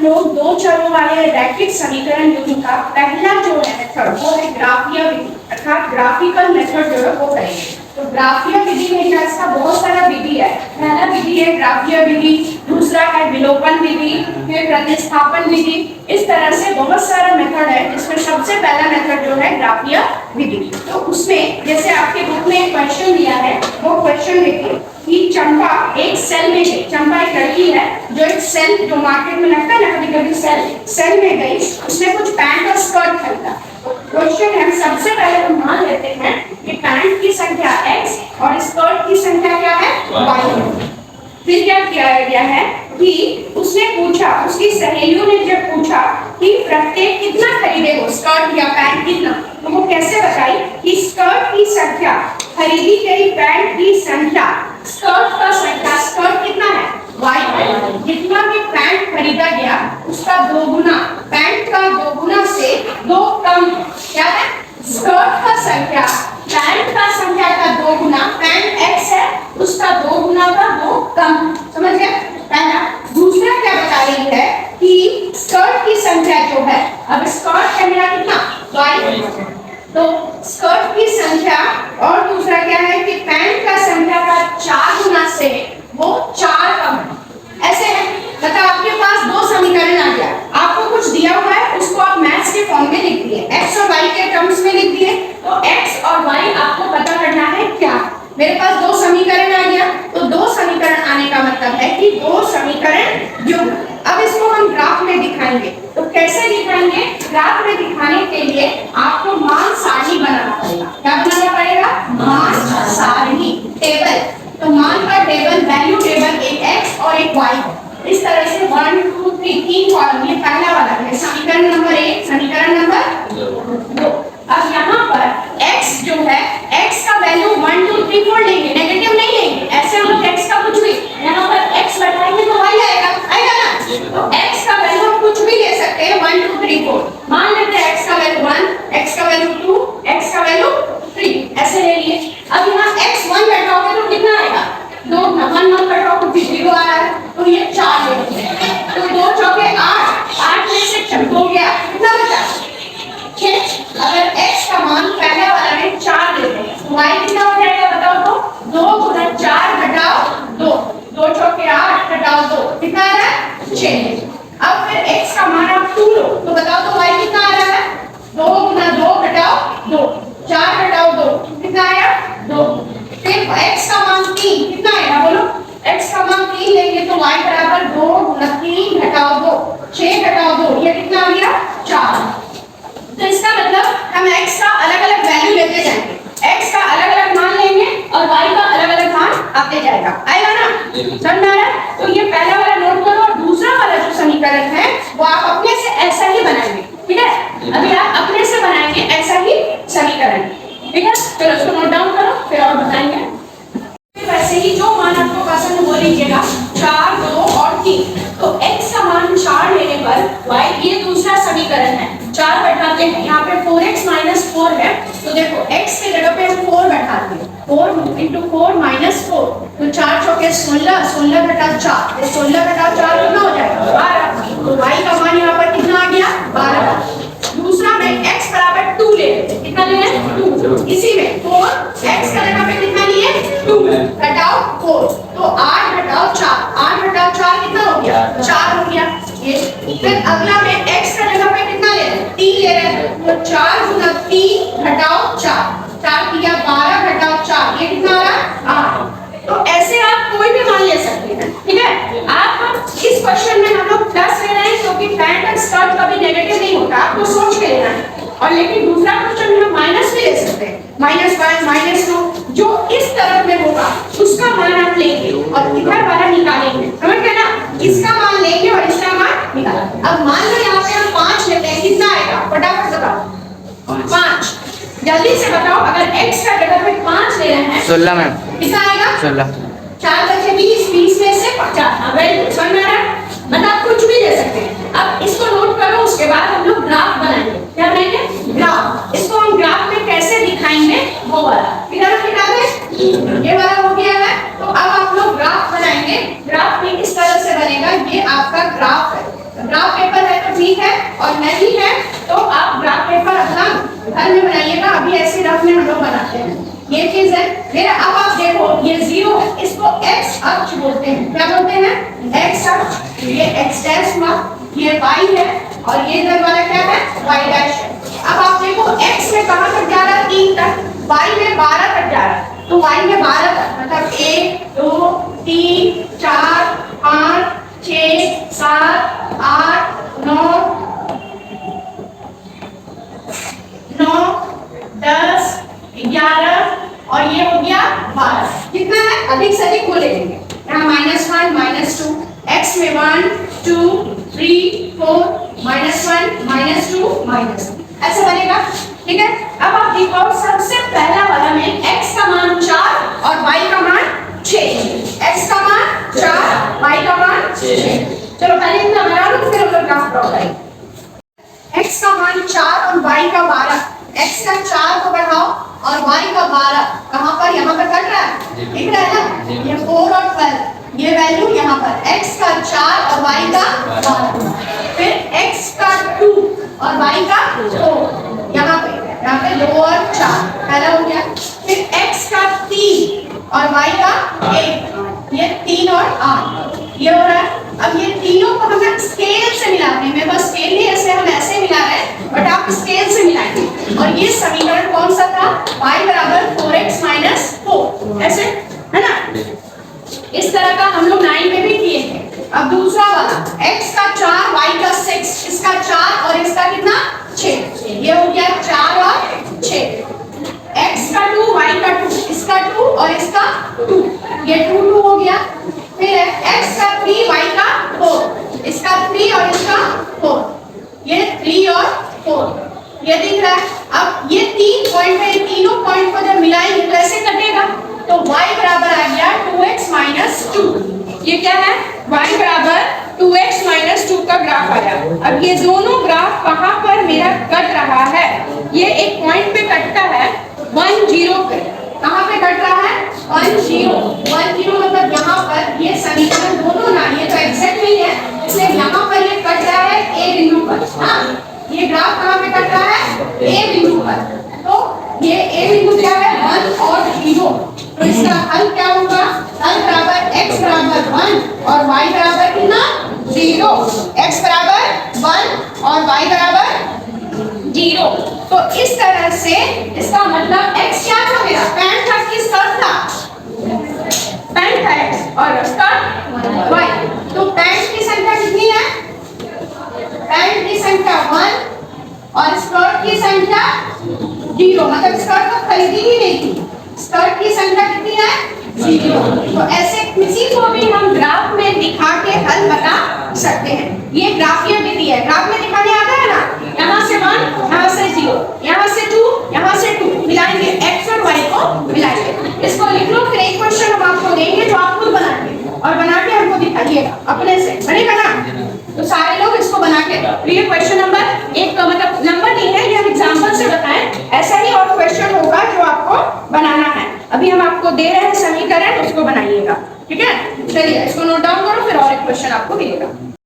लोग दो चरों वाले रैखिक समीकरण युग्म का पहला जो है मेथड वो है ग्राफीय विधि अर्थात ग्राफिकल मेथड जो है वो करेंगे। तो ग्राफीय विधि में क्या इसका बहुत सारा विधि है। पहला विधि है ग्राफीय विधि, दूसरा है विलोपन विधि, फिर प्रतिस्थापन विधि। इस तरह से बहुत सारा मेथड है जिसमें सबसे पहला मेथड जो है ग्राफीय विधि। तो उसमें जैसे आपके बुक में एक क्वेश्चन दिया है, वो क्वेश्चन देखिए कि चंपा एक सेल में गई। चंपा एक लड़की है जो एक सेल जो मार्केट में लगता है ना कभी कभी सेल में गई, उसने कुछ पैंट और स्कर्ट खरीदा। क्वेश्चन है सबसे पहले हम मान लेते हैं कि पैंट की संख्या x और स्कर्ट की संख्या क्या है y। फिर क्या किया गया है कि उसने पूछा, उसकी सहेलियों ने जब पूछा कि प्रत्येक कितना खरीदे हो स्कर्ट या पैंट कितना, तो वो कैसे बताई कि स्कर्ट की संख्या खरीदी गई पैंट की संख्या स्कर्ट का संख्या स्कर्ट कितना है y। जितना भी पैंट खरीदा गया उसका दोगुना, पैंट का दोगुना से दो कम क्या है स्कर्ट का संख्या पैंट का संख्या का दोगुना, पैंट x है उसका दोगुना का दो कम। समझ गए पहला। दूसरा क्या बता रही है कि स्कर्ट की संख्या जो है, अब स्कर्ट है मेरा कितना y, तो स्कर्ट की संख्या और दूसरा क्या है कि पैंट का संख्या का 4 गुना से वो 4 कम है। ऐसे है मतलब आपके पास दो समीकरण आ गया, आपको कुछ दिया हुआ है उसको आप मैथ्स के फॉर्म में लिख दिए, x और y के टर्म्स में लिख दिए। तो x और y आपको पता करना है क्या। मेरे पास दो समीकरण आ गया, तो दो समीकरण आने का मतलब है कि दो समीकरण युग्म। अब इसको हम ग्राफ में दिखाएंगे, तो कैसे दिखाएंगे? ग्राफ में दिखाने के लिए आपको मान सारणी बनाना पड़ेगा। क्या बनाना पड़ेगा? मान सारणी टेबल। तो मान का टेबल, वैल्यू टेबल एक x और एक y है। इस तरह से 1 2 3 तीन कॉलम, ये पहला वाला है समीकरण नंबर 1, समीकरण नंबर 2। अब यहाँ पर x जो है, x का वैल्यू 1 2 3 4 लेंगे, नेगेटिव नहीं लेंगे। ऐसे हम लोग x का कुछ भी यहाँ पर x बैठाएंगे तो y आएगा, आएगा ना। तो x का वैल्यू हम कुछ भी ले सकते हैं 1 2 3 4। मान लेते हैं x का वैल्यू 1, x का वैल्यू 2, x का वैल्यू 3, ऐसे ले लिए। अब यहाँ x 1 बैठाओगे तो कितना आएगा? 2 1 1 बैठाओ तो 0 आ रहा है, तो ये 4 ले लेंगे। तो 2 चौके 8, 8 में से 6 हो गया, कितना बचा? 6। अगर x का मान पहले वाला में 4 लेते हैं तो y कितना हो जाएगा बताओ तो? 2 गुना 4 घटाओ 2, 2 चौके 8 घटाओ 2, कितना आ रहा है? 6। अब फिर x का मान आप 2 लो तो बताओ तो y कितना आ रहा है? 2 गुना 2 घटाओ 2, 4 घटाओ 2, कितना आया? 2। फिर x का मान 3 कितना आएगा बोलो? x का मान 3 लेंगे तो y बराबर 2 गुना 3 घटाओ 2, 6 घटाओ 2, ये कितना आ गया? 4। तो इसका मतलब हम x का अलग-अलग वैल्यू लेते जाएंगे, x का अलग-अलग मान लेंगे और y का अलग-अलग मान आते जाएगा, आएगा ना? समझ आ रहा है? तो ये पहला वाला नोट करो और दूसरा वाला जो समीकरण है वो आप अपने से ऐसा ही बनाएंगे, ठीक है? अभी आप अपने से बनाएंगे ऐसा ही समीकरण, ठीक है? चलो इसको नोट डाउन करो फिर और बताएंगे। वैसे ही जो मान आपको पसंद वो लीजिएगा, 4 2 और 3। तो x का मान 4 लेने पर y, ये दूसरा समीकरण है, 4 बैठाते हैं। यहाँ पे 4x - 4 है, तो देखो x के जगह पे हम 4 बैठाते हैं, 4 × 4 - 4, तो 4 चौके 16, 16 घटाओ 4, 16 घटाओ 4 कितना हो जाएगा? 12। तो y का मान यहाँ पर कितना आ गया? 12। दूसरा में x बराबर 2 ले लेते हैं, कितना ले लें? 2। इसी में 4, x का जगह पे कितना लिए? 2 घटाओ 4, तो 8 घटाओ 4, 8 घटाओ 4 कितना हो गया? 4 हो गया ये। फिर अगला में x का जगह पे कितना ले रहे हैं? 3 ले रहे हैं, तो 4 गुना 3 घटाओ 4, 4 किया 12 घटाओ 4, ये कितना आ रहा? 8। तो ऐसे आप कोई भी मान ले सकते हैं, ठीक है? आप इस क्वेश्चन में हम लोग प्लस ले रहे हैं क्योंकि पैंट और स्कर्ट कभी नेगेटिव नहीं होता, आपको सोच के लेना है। और लेकिन दूसरा क्वेश्चन में हम माइनस भी ले सकते हैं, -1 -2, जो इस तरफ में होगा उसका मान आप लेंगे और इधर वाला निकालेंगे, समझ गए ना? इसका मान लेंगे और इसका मान निकालेंगे। अब मान लो यहाँ पे हम 5 लेते हैं, कितना आएगा? फटाफट बताओ। 5, जल्दी से बताओ। अगर x का जगह पे 5 ले रहे हैं 16 मैम, कितना आएगा? 16। 4 बचे 20, 20 में से 50। वेरी समझ में आ रहा है? मतलब कुछ भी ले सकते हैं। अब इसको नोट करो, उसके बाद हम लोग ग्राफ बनाएंगे। क्या बनाएंगे? ग्राफ। इसको हम ग्राफ में कैसे दिखाएंगे वो वाला, किधर दिखा दें? ये वाला हो गया है। तो अब आप लोग ग्राफ बनाएंगे। ग्राफ में इस तरह से बनेगा, ये आपका ग्राफ है। ग्राफ और नहीं है तो आप ग्राफ पेपर अपना घर में बनाइएगा, अभी ऐसे रफ में हम लोग बनाते हैं, ये चीज है। फिर अब आप देखो ये 0 है, इसको x अक्ष बोलते हैं, क्या बोलते हैं? x अक्ष। ये x डैश हुआ, ये y है और ये इधर वाला क्या है? y डैश है। अब आप देखो x में कहां तक जा रहा है? 3 तक, y में 12 तक जा रहा है, तो y में 12 तक मतलब 1 2 3 4 5 6 7 8 9 9 10 11 और ये हो गया 12। कितना है? अधिक से अधिक वो ले लेंगे। यहाँ -1 -2, x में 1 2 3 4 -1 -2 ऐसे बनेगा, ठीक है। अब आप दिखाओ सबसे पहला वाला में x का मान 4 और y का मान 6, x का मान 4 y का मान 6। चलो पहले इतना बना लो फिर हम लोग ग्राफ ड्रॉ करेंगे। x का मान 4 और y का 12, x का 4 को बढ़ाओ और y का 12 कहां पर? यहाँ पर कट रहा है, दिख रहा है ना? ये 4 और 12, ये वैल्यू यहाँ पर x का 4 और y का 12, फिर x का 2 और y का 4, यहाँ पे 2 और 4 पहला हो गया। फिर x का 3 और y का 1, ये 3 और 8 ये हो रहा है। अब ये तीनों को हम स्केल से मिलाते हैं, मेरे पास स्केल नहीं ऐसे हम ऐसे मिला रहे हैं, बट आप स्केल से मिलाएंगे। और ये समीकरण कौन सा था? y बराबर 4x माइनस 4, ऐसे है ना? इस तरह का हम लोग 9 में भी किए थे। अब दूसरा वाला x का 4 y का 6, इसका 4 और इसका कितना? 6, ये हो गया 4 और 6। x का 2 y का 2, इसका 2 और इसका 2, ये 2 2 हो गया। फिर x का 3 y का 4, इसका 3 और इसका 4, ये 3 और 4, ये दिख रहा है। अब ये 3 पॉइंट है, ये तीनों पॉइंट को जब मिलाएंगे तो ऐसे कटेगा, तो y बराबर आ गया 2x माइनस 2। ये क्या है? y बराबर 2x माइनस 2 का ग्राफ आया। अब ये दोनों ग्राफ कहाँ पर मेरा कट रहा है? ये एक पॉइंट पे कटता है 1 0 पे। कहाँ पे कट रहा है? 1 0 मतलब यहाँ पर। ये समीकरण दोनों ना, ये तो एग्जैक्ट नहीं है, इसलिए यहाँ पर ये कट रहा है a बिंदु पर। हाँ, ये ग्राफ कहाँ पे कट रहा है? a बिंदु पर। तो ये a बिंदु क्या है? 1 और 0। तो इसका हल क्या होगा? हल बराबर x बराबर 1 और y बराबर कितना? 0। x बराबर 1 और y बराबर 0। तो इस तरह से इसका मतलब x क्या था मेरा? पैंट था कि स्कर्ट था? पैंट था x और स्कर्ट y। तो पैंट की संख्या कितनी है? पैंट की संख्या 1 और स्कर्ट की संख्या 0, मतलब स्कर्ट तो खरीदी ही नहीं थी। स्कर्ट की संख्या कितनी है? 0। तो ऐसे किसी को भी हम ग्राफ में दिखा के हल बता सकते हैं। ये ग्राफीय विधि है, ग्राफ में दिखाने आता है ना, यहाँ से 1, यहाँ से 0, यहाँ से 2, यहाँ से 2, मिलाएंगे x और y को मिलाएंगे। इसको लिख लो, फिर एक क्वेश्चन हम आपको देंगे जो आप खुद बनाएंगे और बना के हमको दिखाइएगा अपने से, बनेगा ना? तो सारे लोग इसको बना के, तो ये क्वेश्चन नंबर 1 का मतलब नंबर नहीं है, ये हम एग्जांपल से बताएं। ऐसा ही और क्वेश्चन होगा जो आपको बनाना है। अभी हम आपको दे रहे हैं समीकरण, उसको बनाइएगा, ठीक है? चलिए इसको नोट डाउन करो, फिर और एक क्वेश्चन आपको मिलेगा।